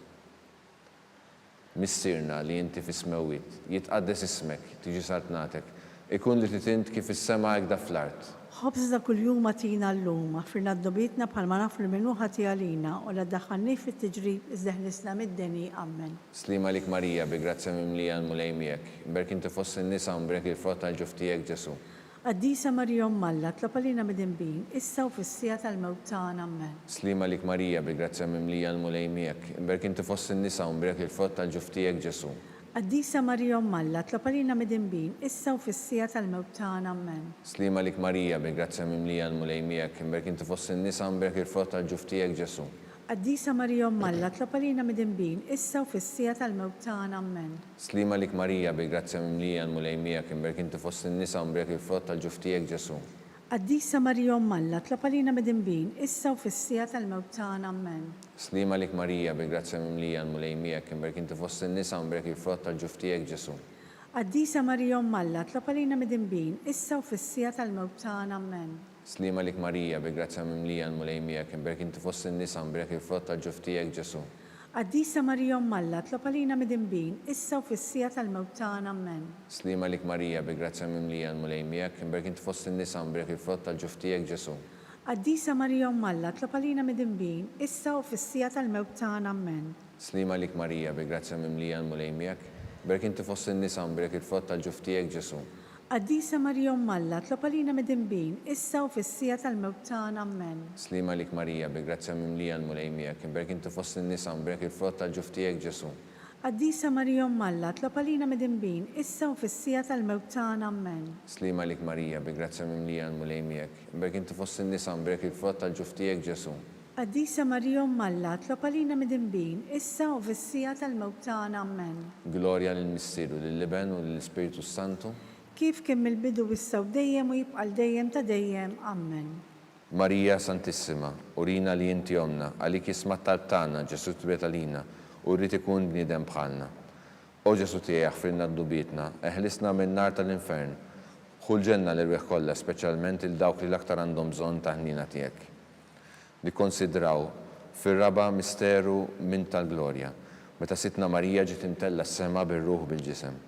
Missirna li inti fis-smewit, jitqaddes ismek, tiġi saltnatek, ikun li titint kif is-sema hekk fl-art. Ħobż da kuljum atina llum, affirna d-dobitna bħalma nafru minnu ħati għalina u la daħħalni fit-tiġrib iżdeħlisna mid-deni, amen. Slima lik Marija, bi grazzja mimlija l-mulej miegħek, berk inti fost in-nisa mbrek il-frott tal-ġuf tiegħek Ġesu. Qaddisa Marija Malla, tlob għalina midinbin, issa u fissija tal-mewt tagħna, amen. Slima lik Marija, bi grazzja mimlija l-mulej miegħek, berk inti fost in-nisa mbrek il-frott tal-ġuf tiegħek Ġesu. Qaddisa Marija Malla, tlob għalina midinbin, issa u fissija tal-mewt tagħna, amen. Slima lik Marija, bi grazzja mimlija l-mulej miegħek, berk inti fost in-nisa mbrek il-frott tal-ġuf tiegħek Ġesu. Qaddisa Marija Malla, tlob għalina midinbin, issa u fissija tal-mewt tagħna, amen. Slima lik Marija, bi grazzja mimlija l-mulej miegħek, berk inti fost in-nisa mbrek il-frott tal-ġuf tiegħek Ġesu. Qaddisa Marija Malla, tlob għalina midinbin, issa u fissija tal-mewt tagħna, amen. Slima lik Marija, bi grazzja mimlija l-mulej miegħek, berk inti fost in-nisa mbrek il-frott tal-ġuf tiegħek Ġesu. Qaddisa Marija Malla, tlob għalina midinbin, issa u fissija tal-mewt tagħna, amen. Slima lik Marija, bi grazzja mimlija l-mulej miegħek, berk inti fost in-nisa mbrek il-frott tal-ġuf tiegħek Ġesu. Qaddisa Marija Malla, tlob għalina midinbin, issa u fissija tal-mewt tagħna, amen. Slima lik Marija, bi grazzja mimlija l-mulej miegħek, berk inti fost in-nisa mbrek il-frott tal-ġuf tiegħek Ġesu. Qaddisa Marija Malla, tlob għalina midinbin, issa u fissija tal-mewt tagħna, amen. Slima lik Marija, bi grazzja mimlija l-mulej miegħek, berk inti fost in-nisa mbrek il-frott tal-ġuf tiegħek Ġesu. Qaddisa Marija Malla, tlob għalina midinbin, issa u fissija tal-mewt tagħna, amen. Slima lik Marija, bi grazzja mimlija l-mulej miegħek, berk inti fost in-nisa mbrek il-frott tal-ġuf tiegħek Ġesu. Qaddisa Marija Malla, tlob għalina midinbin, issa u fissija tal-mewt tagħna, amen. Slima lik Marija, bi grazzja mimlija l-mulej miegħek, berk inti fost in-nisa mbrek il-frott tal-ġuf tiegħek Ġesu. Qaddisa Marija Malla, tlob għalina midinbin, issa u fissija tal-mewt tagħna, amen. Gloria lill-Missieru, lill-Liben u lill-Ispiritu Santu. Kif mill-bidu issa u dejjem u jibqa' dejjem ta' dejjem, amen. Marija Santissima, urina li inti omna, għalik jisma tal-tana Ġesu tbiet għalina, u rrid ikun bniedem bħalna. O Ġesu tiegħek filna d-dubitna, eħlisna minn nar tal-infern, ħulġenna l-irwieħ kollha, speċjalment il-dawk li l-aktar għandhom bżonn ta' ħnina tiegħek. Nikkonsidraw fir-raba misteru minn tal-glorja, meta sitna Marija ġiet imtella s-sema bir-ruħ bil-ġisem.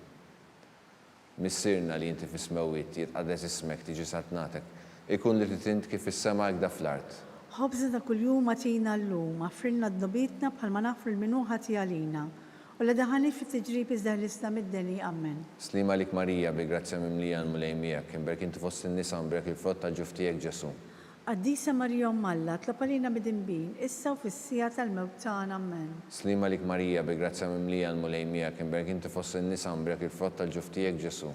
Missirna li inti fis-smewit, jitqaddes ismek, tiġi saltnatek, ikun li titint kif is-sema hekk fl-art. Ħobża ta' kuljum atina llum, affrilna d-dobitna bħalma nafru l-minnu ħati għalina. U la daħani fit-tiġrib iżdeħlisna mid-deni, amen. Slima lik Marija, bi grazzja mimlija l-mulej miegħek, berk inti fost in-nisa mbrek il-frott tal-ġuf tiegħek Ġesu. Qaddisa Marija Malla, tlob għalina midinbin, issa u fissija tal-mewt tagħna, amen. Slima lik Marija, bi grazzja mimlija l-mulej miegħek, berk inti fost in-nisa mbrek il-frott tal-ġuf tiegħek Ġesu.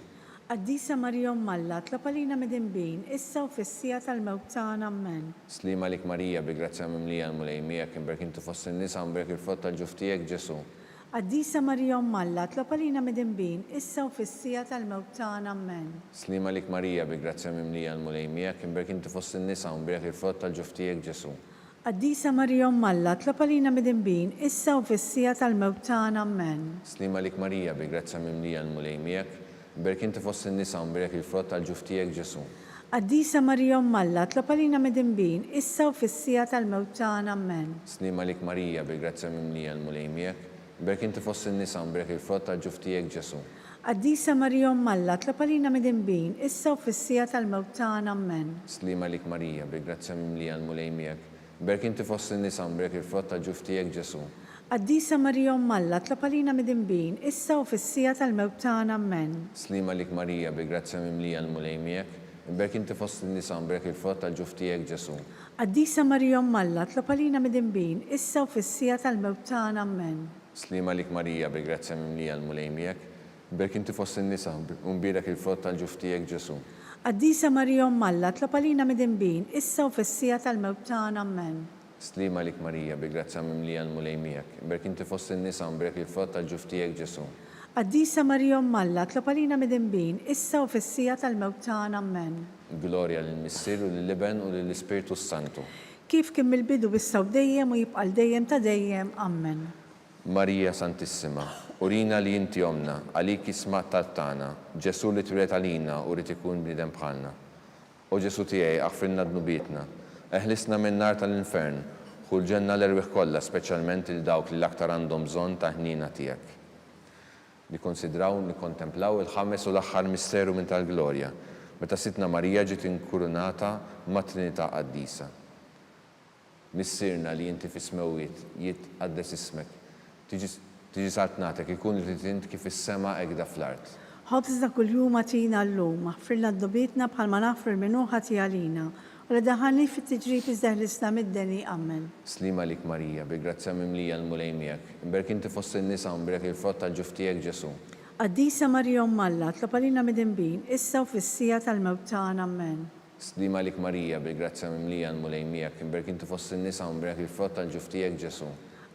Qaddisa Marija Malla, tlob għalina midinbin, issa u fissija tal-mewt tagħna, amen. Slima lik Marija, bi grazzja mimlija l-mulej miegħek, berk inti fost in-nisa mbrek il-frott tal-ġuf tiegħek Ġesu. Qaddisa Marija Malla, tlob għalina midinbin, issa u fissija tal-mewt tagħna, amen. Slima lik Marija, bi grazzja mimlija l-mulej miegħek, berk inti fost in-nisa mbrek il-frott tal-ġuf tiegħek Ġesu. Qaddisa Marija Malla, tlob għalina midinbin, issa u fissija tal-mewt tagħna, amen. Slima lik Marija, bi grazzja mimlija l-mulej miegħek, berk inti fost in-nisa mbrek il-frott tal-ġuf tiegħek Ġesu. Qaddisa Marija Malla, tlob għalina midinbin, issa u fissija tal-mewt tagħna, amen. Slima lik Marija, bi grazzja mimlija l-mulej miegħek, berk inti fost in-nisa mbrek il-frott tal-ġuf tiegħek Ġesu. Qaddisa Marija Malla, tlob għalina midinbin, issa u fissija tal-mewt tagħna, amen. Slima lik Marija, bi grazzja mimlija l-mulej miegħek, berk inti fost in-nisa mbrek il-frott tal-ġuf tiegħek Ġesu. Qaddisa Marija Malla, tlob għalina midinbin, issa u fissija tal-mewt tagħna, amen. Slima lik Marija, bi grazzja mimlija l-mulej miegħek, berk inti fost in-nisa mbrek il-frott tal-ġuf tiegħek Ġesu. Qaddisa Marija Malla, tlob għalina mid-inbin, issa u fis-sija tal-mewt tagħna, amen. Slima lik Marija, bi-grazzja mimlija l-mulej miegħek, berk inti fost in-nisa u mbirek il-frott tal-ġuf tiegħek Ġesu. Qaddisa Marija Malla, tlob għalina mid-inbin, issa u fis-sija tal-mewt tagħna, amen. Slima lik Marija, bi-grazzja mimlija l-mulej miegħek, berk inti fost in-nisa u mbirek il-frott tal-ġuf tiegħek Ġesu. Qaddisa Marija Malla, tlob għalina mid-inbin, issa u fis-sija tal-mewt tagħna, amen. Glorja lill-Missier u lill-Liben u lill-Ispiritu Santu. Kif kien mill-bidu issa u dejjem u jibqal dejjem ta' dejjem, amen. Marija Santissima, urina li inti omna, għalik ismat tal-tana, Ġesu li twilet għalina u rrit ikun bnidem bħalna. O Ġesu tiegħi aħfirna dnubietna, eħlisna minn nar tal-infern, u l-ġenna l-erwieħ kollha, speċjalment il-dawk li l-aktar għandhom bżonn ta' ħnina tiegħek. Nikkonsidraw, nikkontemplaw il-ħames u l-aħħar misteru minn tal-glorja, meta sitna Marija ġiet inkurunata ma' Trinità Qaddisa. Missierna li inti fis-smewwiet jitqaddes ismek, tiġi saltnatek ikun li tint kif is-sema hekk fl-art. Ħobżna kuljum għatina llum, aħfirna d-dubietna bħalma naħfir minuħa tiegħalina, u li daħalni fit-tiġrib iżdeħlisna mid-deni, amen. Slima lik Marija, bi-grazzja mimlija l-mulej miegħek, imberk inti fost in-nisa u mberek il-frott tal-ġuf tiegħek Ġesu. Qaddisa Marija Malla, tlob għalina mid-inbin, issa u fis-sija tal-mewt tagħna, amen. Slima lik Marija, bi-grazzja mimlija l-mulej miegħek, imberk inti fost in-nisa u mberek il-frott tal-ġuf tiegħek Ġesu.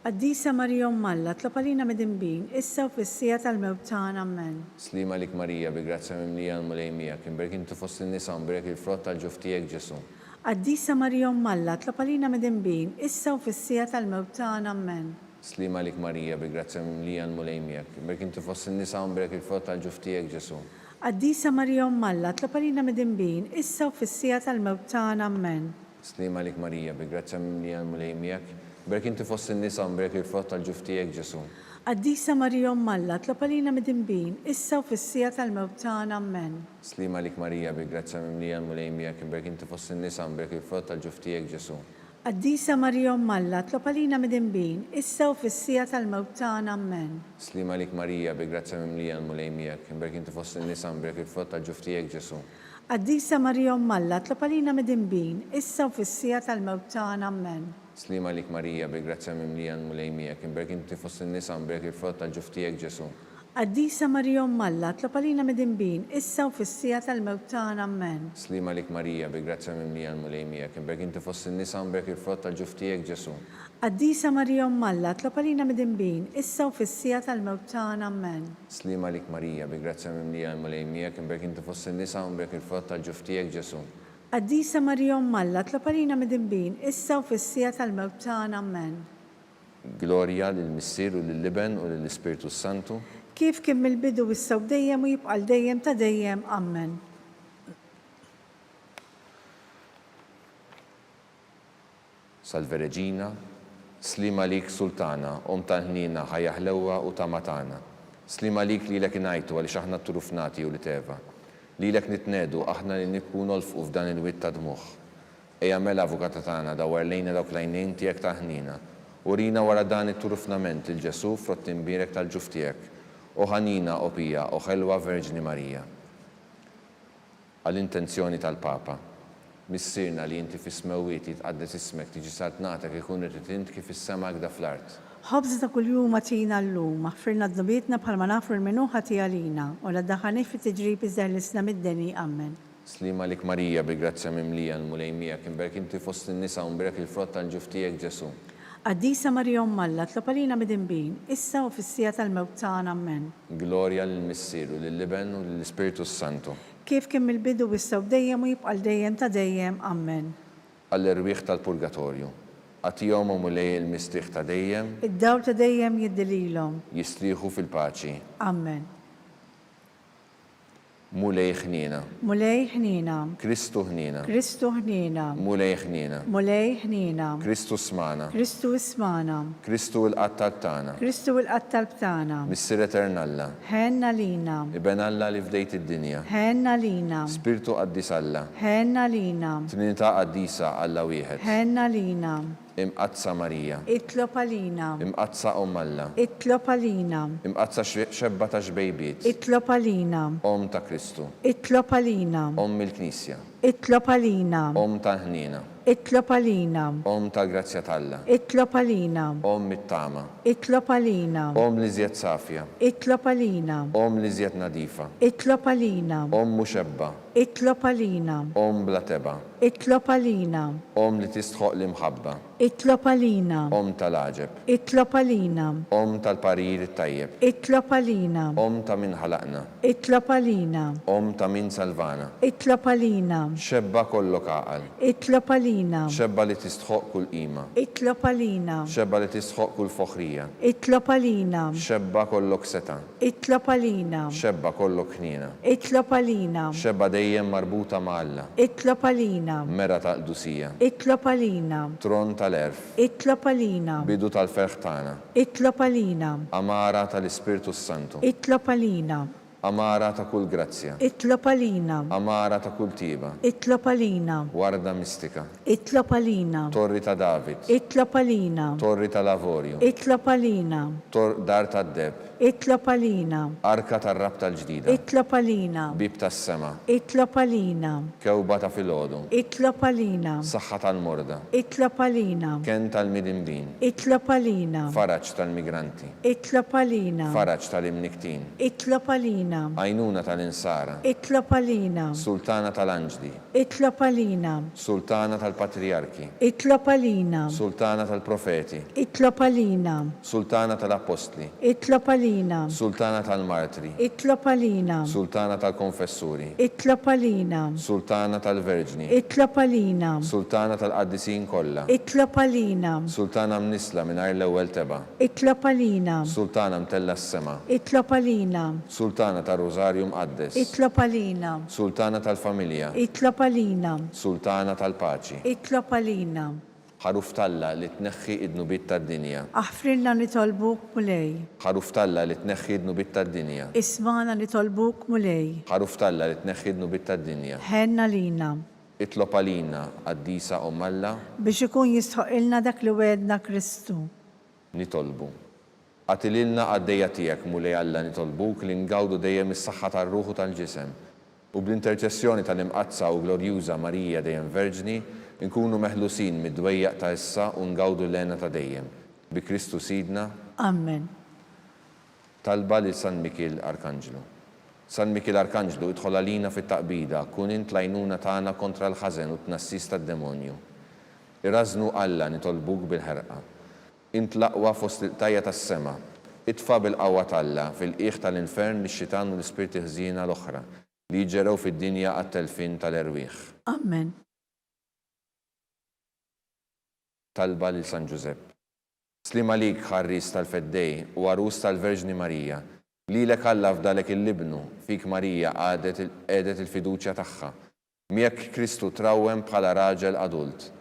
Qaddisa Marija Malla, tlob għalina mid-inbin, issa u fis-sija tal-mewt tagħna, amen. Slima lik Marija, bi-grazzja mimlija l-mulej miegħek, imberk inti fost in-nisa u mberek il-frott tal-ġuf tiegħek Ġesu. Qaddisa Marija Malla, tlob għalina mid-inbin, issa u fis-sija tal-mewt tagħna, amen. Slima lik Marija, bi-grazzja mimlija l-mulej miegħek, imberk inti fost in-nisa u mberek il-frott tal-ġuf tiegħek Ġesu. Qaddisa Marija Malla, tlob għalina mid-inbin, issa u fis-sija tal-mewt tagħna, amen. Slima lik Marija, bi-grazzja mimlija l-mulej miegħek, imberk inti fost in-nisa u mberek il-frott tal-ġuf tiegħek Ġesu. Qaddisa Marija Malla, tlob għalina mid-inbin, issa u fis-sija tal-mewt tagħna, amen. Slima lik Marija, bi-grazzja mimlija l-mulej miegħek, imberk inti fost in-nisa u mberek il-frott tal-ġuf tiegħek Ġesu. Qaddisa Marija Malla, tlob għalina mid-inbin, issa u fis-sija tal-mewt tagħna, amen. Slima lik Marija, bi-grazzja mimlija l-mulej miegħek, imberk inti fost in-nisa u mberek il-frott tal-ġuf tiegħek Ġesu. Qaddisa Marija Malla, tlob għalina mid-inbin, issa u fis-sija tal-mewt tagħna, amen. Slima lik Marija, bi-grazzja mimlija l-mulej miegħek, imberk inti fost in-nisa u mberek il-frott tal-ġuf tiegħek Ġesu. Qaddisa Marija Malla, tlob għalina mid-inbin, issa u fis-sija tal-mewt tagħna, amen. Slima lik Marija, bi-grazzja mimlija l-mulej miegħek, imberk inti fost in-nisa u mberek il-frott tal-ġuf tiegħek Ġesu. Qaddisa Marija Malla, tlob għalina mid-inbin, issa u fis-sija tal-mewt tagħna, amen. Slima lik Marija, bi-grazzja mimlija l-mulej miegħek, imberk inti fost in-nisa u mberek il-frott tal-ġuf tiegħek Ġesu. Qaddisa Marija Malla, tlob għalina mid-inbin, issa u fis-sija tal-mewt tagħna, amen. Glorja lill-Missier u lill-Liben u lill-Ispiritu Santu. Kif kien mill-bidu issa u dejjem u jibqal dejjem ta' dejjem, amen. Salve Reġina, slima lik Sultana, ta' ħnina ħajja ħlewwa u ta' matana. Slima lik li lek inajtu għaliex aħna t-turufnati u li teva. Li lek nitnedu aħna li nikku nolfqu f'dan il-witt ta' dmuħ. Eja mela avukata tagħna dawar lejna dawk lajnejn tiegħek ta' ħnina. Urina wara dan it-turufnament il-Ġesu frott imbirek tal-ġuf tiegħek. O ħanina o pija o ħelwa Verġini Marija. Għall-intenzjoni tal-Papa, missirna li inti fis-smewwiet jitqaddes ismek tiġi saltnatek ikun irrid int kif is-sema hekk fl-art. Ħobżna kuljum għatina llum, aħfirna d-dubietna bħalma naħfru l-minuħa tiegħalina, u la daħani fit-tiġrib iżdeħlisna mid-deni, amen. Slima lik Marija, bi-grazzja mimlija l-mulej miegħek, imberk inti fost in-nisa u mberek il-frott tal-ġuf tiegħek Ġesu. Qaddisa Marija Malla, tlob għalina mid-inbin, issa u fis-sija tal-mewt tagħna, amen. Glorja lill-Missier u lill-Liben u lill-Ispiritu Santu. Kif kien mill-bidu issa u dejjem u jibqal dejjem ta' dejjem, amen. Għall-irwieħ tal-Purgatorju. Għatihom u mulej il-mistrieħ ta' dejjem. Id-dawl ta' dejjem jiddililhom. Jistrieħu fil-paċi. Amen. Mulej ħnina. Mulej ħnina. Kristu ħnina. Kristu ħnina. Mulej ħnina. Mulej ħnina. Kristu smana. Kristu ismana. Kristu l-qattal tagħna. Kristu l-qattal tagħna. Missier Eternalla. Ħenna lina. Iben Alla li fdejt id-dinja. Ħenna lina. Spiritu Qaddis Alla. Ħenna lina. Trinità Qaddisa Alla wieħed. Ħenna lina. Imqazza Marija. Itlob għalina. Imqazza Alla. Itlob għalina. Imqazza xebba ta' xbejbiet. Itlob għalina. Ta' Kristu. Itlob għalina. Il-Knisja. Itlob għalina. Ta' ħnina. Itlob għalina. Om ta' grazzja talla. Itlob għalina. Om mit-tama. Itlob għalina. Om li zjed safja. Itlob għalina. Om li zjed nadifa. Itlob għalina. Om muxebba. Itlob għalina. Om bla teba. Itlob għalina. Om li tistħoq l-imħabba. Itlob għalina. Om tal-aġeb. Itlob għalina. Om tal-parir it-tajjeb. Itlob għalina. Om ta' min ħalaqna. Itlob għalina. Om ta' min salvana. Itlob għalina. Xebba kollok aqal. Itlob għalina. Xebba li tistħoq kull qima. Itlob għalina. Xebba li tistħoq kull foħrija. Itlob għalina. Xebba kollok seta. Itlob għalina. Xebba kollok ħnina. Itlob għalina. Xebba dejjem marbuta ma' Alla. Itlob għalina. Mera ta' qdusija. Itlob għalina. Tron tal-erf. Itlob għalina. Bidu tal-ferħ tagħna. Itlob għalina. Amara tal-Ispirtu Santu. Itlob għalina. Amara ta' kull grazzja. Itlob għalina. Amara ta' kull tiba. Itlob għalina. Warda mistika. Itlob għalina. Torri ta' David. Itlob għalina. Torri ta' Lavorju. Itlob għalina. Dar ta' Deb. Itlob għalina. Arka tar rab tal-ġdida. Itlob għalina. Bib tas-sema. Itlob għalina. Kewba ta' filgħodu. Itlob għalina. Saħħa tal-morda. Itlob għalina. Ken tal-midinbin. Itlob għalina. Faraġġ tal-migranti. Itlob għalina. Faraġġ tal-imniktin. Itlob għalina. Għajnuna tal-insara. Itlob għalina. Sultana tal-anġli. Itlob għalina. Sultana tal-patriarki. Itlob għalina. Sultana tal-profeti. Itlob għalina. Sultana tal-apostli. Itlob għalina. Sultana tal-martri. Itlob għalina. Sultana tal-konfessuri. Itlob għalina. Sultana tal-verġni. Itlob għalina. Sultana tal-qaddisin kollha. Itlob għalina. Sultana mnisla mingħajr l-ewwel teba. Itlob għalina. Sultana mtella s-sema. Itlob għalina. Sultana tal-Rożarju mqaddes. Itlob għalina. Sultana tal-familja. Itlob għalina. Sultana tal-paċi. Itlob għalina. Ħaruf talla li tneħħi id-nubit tad-dinja. Aħfrilna nitolbuk mulej. Ħaruf talla li tneħħi id-nubit tad-dinja. Ismana nitolbuk mulej. Ħaruf talla li tneħħi id-nubit tad-dinja. Ħenna lina. Itlob għalina għaddisa Alla Biex ikun jistħoqilna dak li wedna Kristu. nitolbu. Għatililna għaddejja tiegħek mulej Alla nitolbuk li ngawdu dejjem is-saħħa tar-ruħu tal-ġisem. U bl-interċessjoni tal-imqazza u glorjuża Marija dejjem Verġni nkunu meħlusin mid-dwejjaq ta' issa u ngawdu l-għena ta' dejjem. Bi Kristu Sidna. Amen. Talba li San Mikil Arkanġlu. San Mikil Arkanġlu idħol għalina fit-taqbida, kun int lajnuna tagħna kontra l-ħażen u tnassis tad-demonju. Irrażnu Alla nitolbuk bil-ħerqa. Int laqwa fost il-tajja tas-sema. Itfa' bil-qawwa talla fil-qiegħ tal-infern lix-xitan u l-ispirti ħżiena l-oħra li ġerew fid-dinja għat-telfin tal-erwieħ. Amen. Talba lil San Ġusepp. Slim għalik ħarris tal-feddej u għarus tal-Verġni Marija. Lilek Alla f'dalek il-libnu, fik Marija għedet il-fiduċja tagħha. Miegħek Kristu trawwem bħala raġel adult.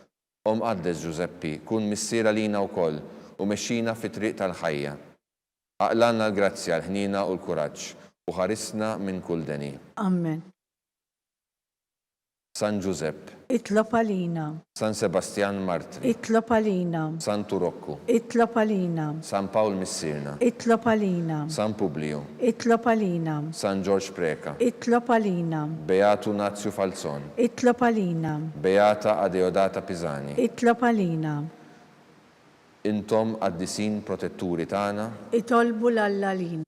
Qaddes Ġuseppi, kun missiera lina wkoll u mexxina fit-triq tal-ħajja. Aqlanna l-grazzja, l-ħnina u l-kuraġġ u ħarisna minn kull deni. Amen. San Ġusepp. Itlob għalina. San Sebastian Martri. Itlob għalina. San Turokku. Itlob għalina. San Pawl Missirna. Itlob għalina. San Publiu. Itlob għalina. San George Preka. Itlob għalina. Beatu Nazju Falzon. Itlob għalina. Beata Adeodata Pisani. Itlob għalina. Intom għaddisin protetturi tagħna. Itolbu l-Alla lina.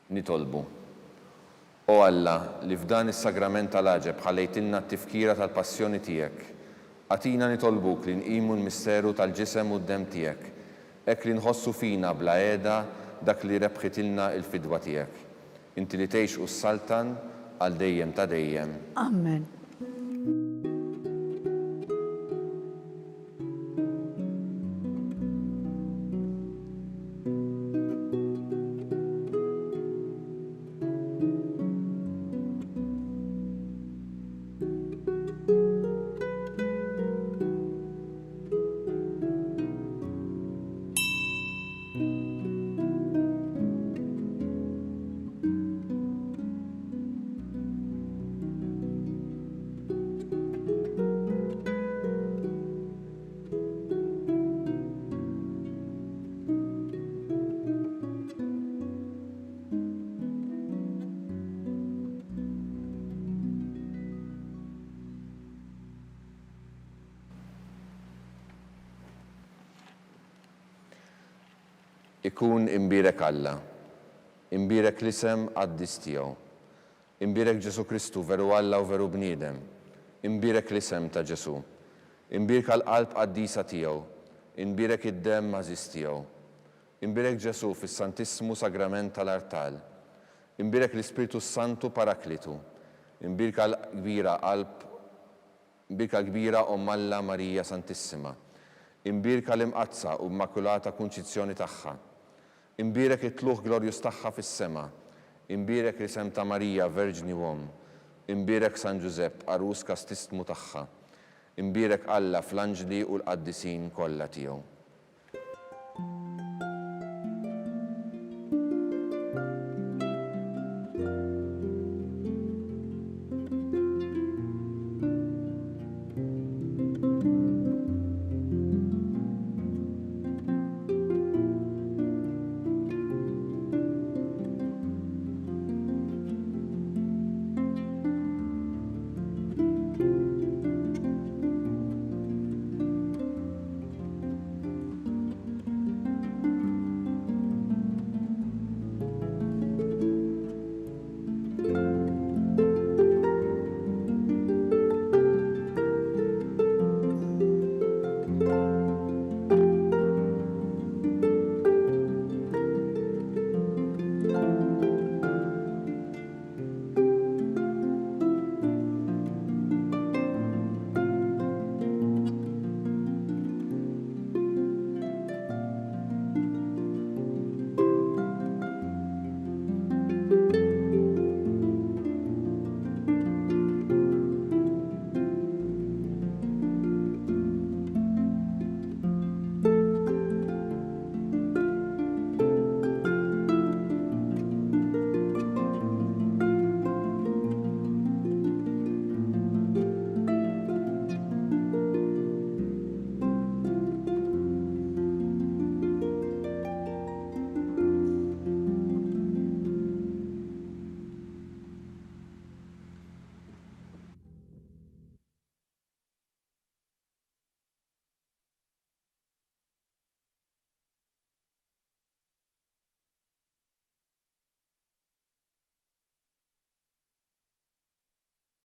Nitolbu. O Alla, li f'dan is-sagrament tal-aġeb ħallejtilna t-tifkira tal-passjoni tiegħek. Għatina nitolbuk li nqimu l-misteru tal-ġisem u d-dem tiegħek. Hekk li nħossu fina bla qiegħda dak li rebħitilna l-fidwa tiegħek. Inti li tgħix u s-saltan għal dejjem ta' dejjem. Amen. ikun imbirek Alla, imbirek l-isem qaddis tiegħu, imbirek Ġesu Kristu veru Alla u veru bniedem, imbirek l-isem ta' Ġesu, imbirek l-qalb qaddisa tiegħu, imbirek id-dem mażis tiegħu, imbirek Ġesu fis-Santissimu Sagrament tal-Artal, imbirek l-Ispiritu Santu Paraklitu, imbirek l-kbira Alla Marija Santissima, imbirek l-imqazza u immakulata kunċizzjoni tagħha, imbirek it-tluħ glorjus tagħha fis-sema, imbirek l-isem ta' Marija Verġni Uom, imbirek San Ġusepp arus kastismu tagħha, imbirek Alla fl-anġli u l-qaddisin kollha tiegħu.